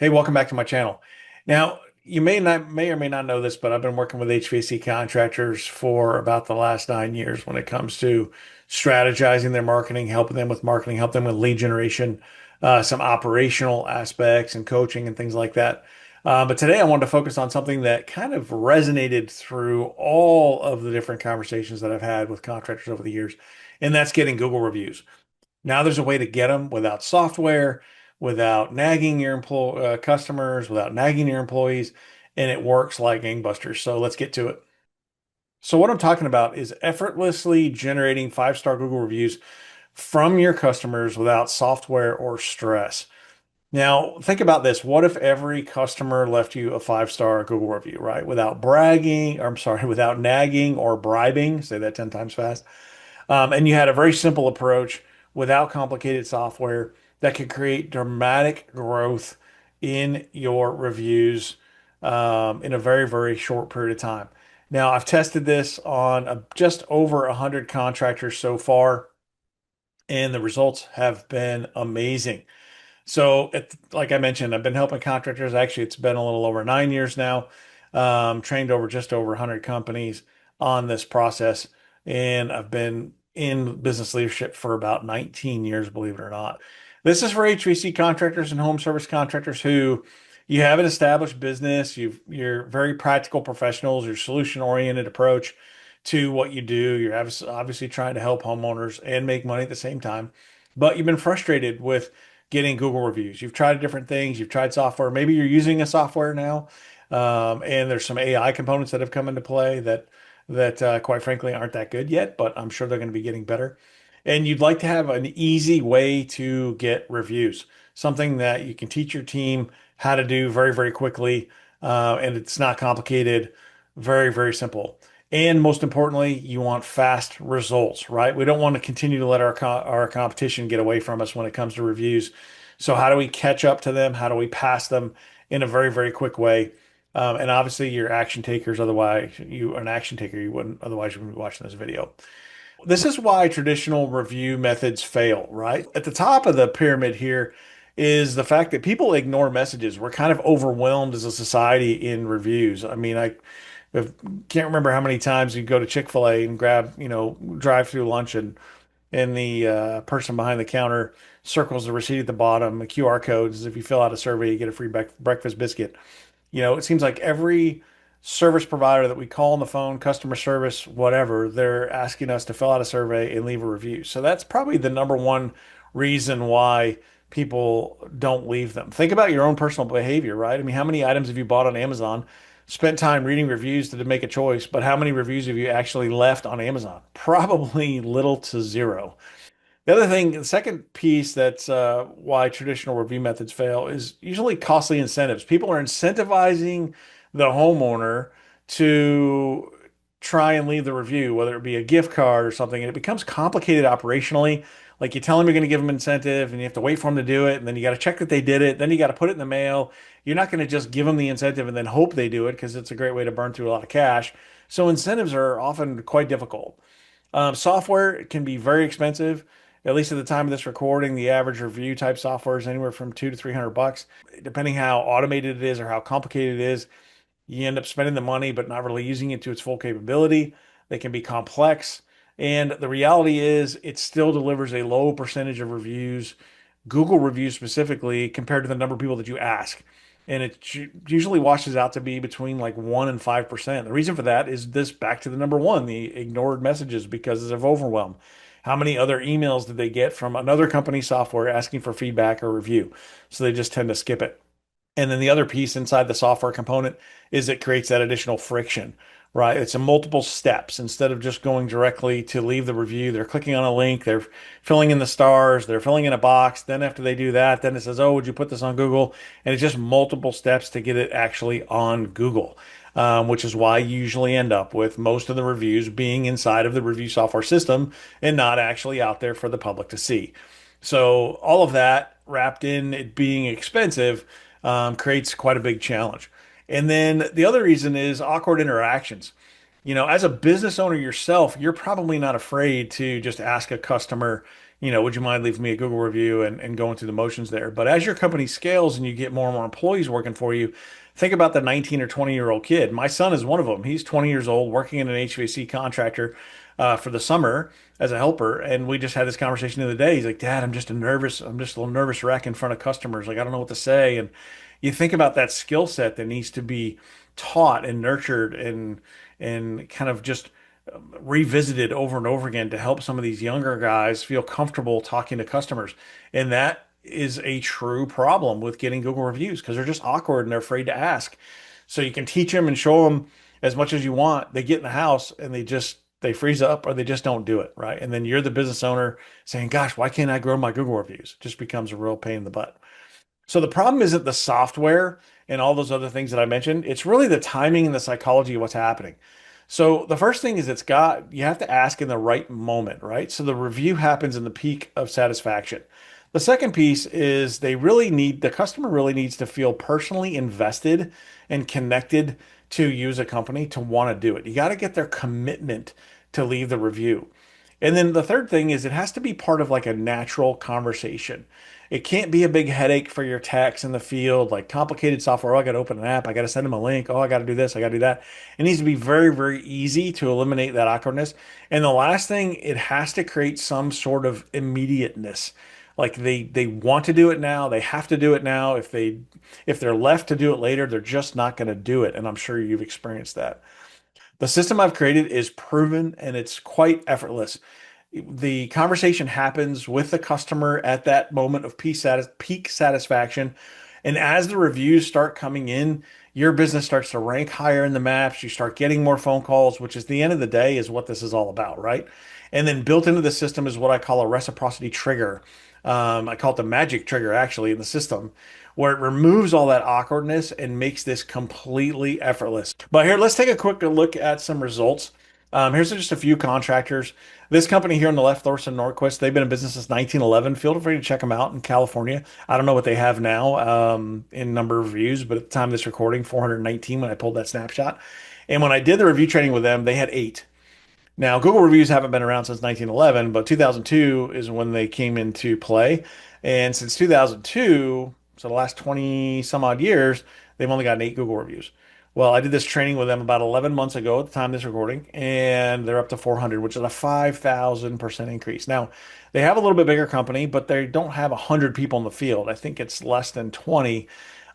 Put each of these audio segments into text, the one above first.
Hey, welcome back to my channel. Now, you may or may not know this, but I've been working with HVAC contractors for about the last 9 years when it comes to strategizing their marketing, helping them with marketing, help them with lead generation, some operational aspects and coaching and things like that. But today I wanted to focus on something that kind of resonated through all of the different conversations that I've had with contractors over the years, and that's getting Google reviews. Now there's a way to get them without software, without nagging your customers, without nagging your employees, and it works like gangbusters. So let's get to it. So what I'm talking about is effortlessly generating five-star Google reviews from your customers without software or stress. Now, think about this. What if every customer left you a five-star Google review, right? Without bragging, or I'm sorry, without nagging or bribing, say that 10 times fast. And you had a very simple approach without complicated software that could create dramatic growth in your reviews in a very, very short period of time. Now, I've tested this on just over 100 contractors so far, and the results have been amazing. So, like I mentioned, I've been helping contractors. Actually, it's been a little over 9 years now. Trained over just over 100 companies on this process, and I've been in business leadership for about 19 years, believe it or not. This is for HVAC contractors and home service contractors who you have an established business. You're very practical professionals. Your solution-oriented approach to what you do. You're obviously trying to help homeowners and make money at the same time, but you've been frustrated with getting Google reviews. You've tried different things. You've tried software. Maybe you're using a software now, and there's some AI components that have come into play that quite frankly aren't that good yet, but I'm sure they're going to be getting better. And you'd like to have an easy way to get reviews, something that you can teach your team how to do very, very quickly, and it's not complicated, very, very simple. And most importantly, you want fast results, right? We don't want to continue to let our competition get away from us when it comes to reviews. So how do we catch up to them? How do we pass them in a very, very quick way? And obviously, you're action takers. Otherwise, you are an action taker. You wouldn't. Otherwise, you wouldn't be watching this video. This is why traditional review methods fail, right? At the top of the pyramid here is the fact that people ignore messages. We're kind of overwhelmed as a society in reviews. I mean, I can't remember how many times you go to Chick-fil-A and grab, drive through lunch and the person behind the counter circles the receipt at the bottom, the QR codes. If you fill out a survey, you get a free breakfast biscuit. It seems like every service provider that we call on the phone, customer service, whatever, they're asking us to fill out a survey and leave a review. So that's probably the number one reason why people don't leave them. Think about your own personal behavior, right? I mean, how many items have you bought on Amazon, spent time reading reviews to make a choice, but how many reviews have you actually left on Amazon? Probably little to zero. The other thing, the second piece that's why traditional review methods fail is usually costly incentives. People are incentivizing the homeowner to try and leave the review, whether it be a gift card or something, and it becomes complicated operationally. Like you tell them you're going to give them incentive and you have to wait for them to do it, and then you got to check that they did it, then you got to put it in the mail. You're not going to just give them the incentive and then hope they do it because it's a great way to burn through a lot of cash. So incentives are often quite difficult. Software can be very expensive. At least at the time of this recording, the average review type software is anywhere from 200 to 300 bucks. Depending how automated it is or how complicated it is, you end up spending the money but not really using it to its full capability. They can be complex. And the reality is, it still delivers a low percentage of reviews, Google reviews specifically, compared to the number of people that you ask. And it usually washes out to be between like 1 and 5%. The reason for that is this back to the number one, the ignored messages because of overwhelm. How many other emails did they get from another company software asking for feedback or review? So they just tend to skip it. And then the other piece inside the software component is it creates that additional friction, right? It's a multiple steps. Instead of just going directly to leave the review, they're clicking on a link, they're filling in the stars, they're filling in a box. Then after they do that, then it says, "Oh, would you put this on Google?" And it's just multiple steps to get it actually on Google, which is why you usually end up with most of the reviews being inside of the review software system and not actually out there for the public to see. So all of that wrapped in it being expensive creates quite a big challenge. And then the other reason is awkward interactions. As a business owner yourself, you're probably not afraid to just ask a customer, would you mind leaving me a Google review and going through the motions there? But as your company scales and you get more and more employees working for you, think about the 19 or 20-year-old kid. My son is one of them. He's 20 years old, working in an HVAC contractor for the summer as a helper. And we just had this conversation the other day. He's like, Dad, I'm just a little nervous wreck in front of customers. Like, I don't know what to say. And you think about that skill set that needs to be taught and nurtured and kind of just revisited over and over again to help some of these younger guys feel comfortable talking to customers. And that is a true problem with getting Google reviews because they're just awkward and they're afraid to ask. So you can teach them and show them as much as you want. They get in the house and they freeze up or they just don't do it, right? And then you're the business owner saying, "Gosh, why can't I grow my Google reviews?" It just becomes a real pain in the butt. So the problem isn't the software and all those other things that I mentioned. It's really the timing and the psychology of what's happening. So the first thing is you have to ask in the right moment, right? So the review happens in the peak of satisfaction. The second piece is the customer really needs to feel personally invested and connected to use a company to want to do it. You got to get their commitment to leave the review. And then the third thing is it has to be part of like a natural conversation. It can't be a big headache for your techs in the field, like complicated software. Oh, I got to open an app. I got to send them a link. Oh, I got to do this. I got to do that. It needs to be very, very easy to eliminate that awkwardness. And the last thing, it has to create some sort of immediateness. Like they want to do it now. They have to do it now. If they're left to do it later, they're just not going to do it. And I'm sure you've experienced that. The system I've created is proven and it's quite effortless. The conversation happens with the customer at that moment of peak satisfaction. And as the reviews start coming in, your business starts to rank higher in the maps. You start getting more phone calls, which is the end of the day is what this is all about, right? And then built into the system is what I call a reciprocity trigger. I call it the magic trigger actually in the system, where it removes all that awkwardness and makes this completely effortless. But here, let's take a quick look at some results. Here's just a few contractors. This company here on the left, Thorson Nordquist, they've been in business since 1911. Feel free to check them out in California. I don't know what they have now in number of reviews, but at the time of this recording, 419 when I pulled that snapshot. And when I did the review training with them, they had 8. Now, Google reviews haven't been around since 1911, but 2002 is when they came into play. And since 2002, so the last 20 some odd years, they've only gotten 8 Google reviews. Well, I did this training with them about 11 months ago at the time of this recording, and they're up to 400, which is a 5,000% increase. Now, they have a little bit bigger company, but they don't have 100 people in the field. I think it's less than 20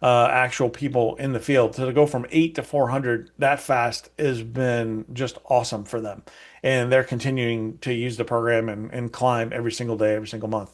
actual people in the field. So to go from 8 to 400 that fast has been just awesome for them. And they're continuing to use the program and climb every single day, every single month.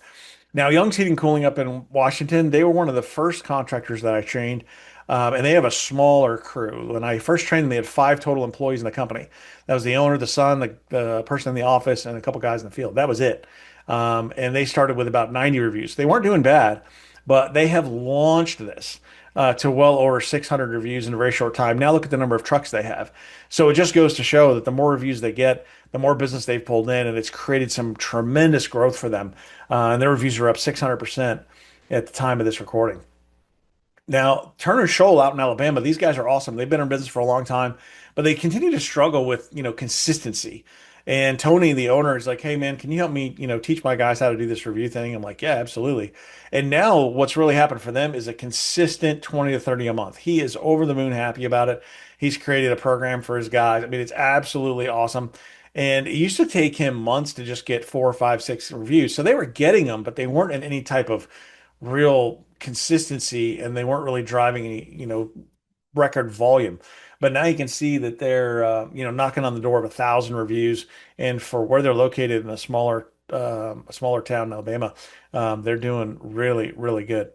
Now, Young's Heating and Cooling up in Washington, they were one of the first contractors that I trained, and they have a smaller crew. When I first trained them, they had 5 total employees in the company. That was the owner, the son, the person in the office, and a couple guys in the field. That was it. And they started with about 90 reviews. They weren't doing bad, but they have launched this to well over 600 reviews in a very short time. Now look at the number of trucks they have. So it just goes to show that the more reviews they get, the more business they've pulled in, and it's created some tremendous growth for them. And their reviews are up 600% at the time of this recording. Now, Turner Scholl out in Alabama, these guys are awesome. They've been in business for a long time, but they continue to struggle with, consistency. And Tony, the owner, is like, "Hey, man, can you help me, teach my guys how to do this review thing?" I'm like, "Yeah, absolutely." And now what's really happened for them is a consistent 20 to 30 a month. He is over the moon happy about it. He's created a program for his guys. I mean, it's absolutely awesome. And it used to take him months to just get 4, 5, 6 reviews. So they were getting them, but they weren't in any type of real consistency and they weren't really driving any, record volume. But now you can see that they're, knocking on the door of 1,000 reviews. And for where they're located in a smaller town in Alabama, they're doing really, really good.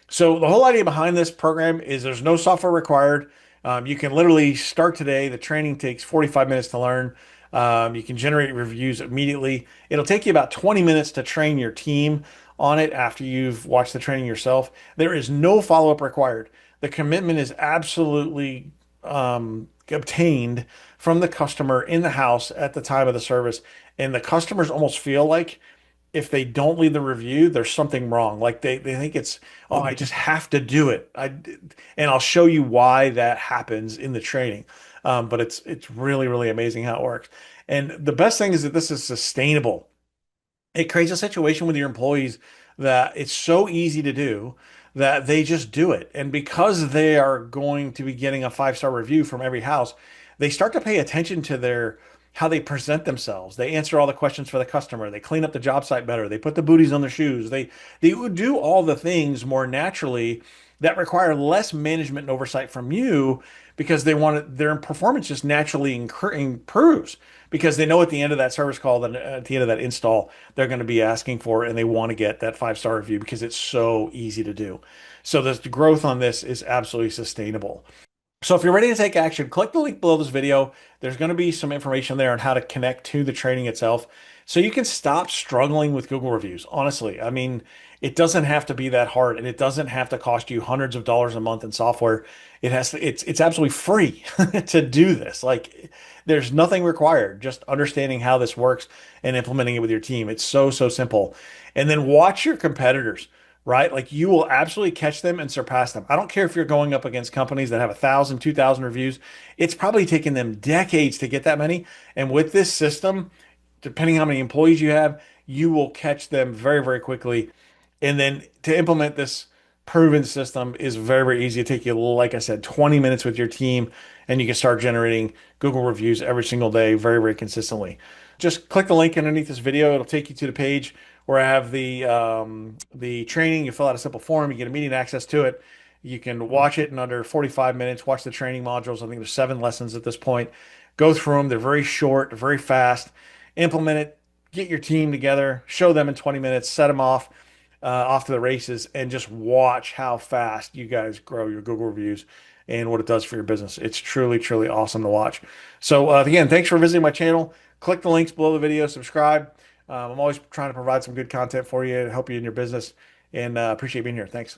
So the whole idea behind this program is there's no software required. You can literally start today. The training takes 45 minutes to learn. You can generate reviews immediately. It'll take you about 20 minutes to train your team on it after you've watched the training yourself. There is no follow-up required. The commitment is absolutely obtained from the customer in the house at the time of the service. And the customers almost feel like if they don't leave the review, there's something wrong. Like they think it's, oh, I just have to do it. And I'll show you why that happens in the training. But it's really, really amazing how it works. And the best thing is that this is sustainable. it creates a situation with your employees that it's so easy to do that they just do it. And because they are going to be getting a 5-star review from every house, they start to pay attention to their how they present themselves. They answer all the questions for the customer. They clean up the job site better. They put the booties on their shoes. They would do all the things more naturally that require less management and oversight from you because they want it, their performance just naturally improves because they know at the end of that service call, that at the end of that install, they're going to be asking for it and they want to get that 5-star review because it's so easy to do. So the growth on this is absolutely sustainable. So if you're ready to take action, click the link below this video. There's going to be some information there on how to connect to the training itself so you can stop struggling with Google reviews. Honestly, I mean, it doesn't have to be that hard and it doesn't have to cost you hundreds of dollars a month in software. It's absolutely free to do this. Like there's nothing required, just understanding how this works and implementing it with your team. It's so, so simple. And then watch your competitors, right? Like you will absolutely catch them and surpass them. I don't care if you're going up against companies that have 1,000, 2,000 reviews. It's probably taken them decades to get that many. And with this system, depending how many employees you have, you will catch them very, very quickly. And then to implement this proven system is very, very easy. It take you, like I said, 20 minutes with your team, and you can start generating Google reviews every single day, very, very consistently. Just click the link underneath this video. It'll take you to the page where I have the training. You fill out a simple form. You get immediate access to it. You can watch it in under 45 minutes. Watch the training modules. I think there's 7 lessons at this point. Go through them. They're very short, very fast. Implement it. Get your team together. Show them in 20 minutes. Set them off to the races, and just watch how fast you guys grow your Google reviews and what it does for your business. It's truly, truly awesome to watch. So again, thanks for visiting my channel. Click the links below the video, subscribe. I'm always trying to provide some good content for you to help you in your business, and appreciate being here. Thanks.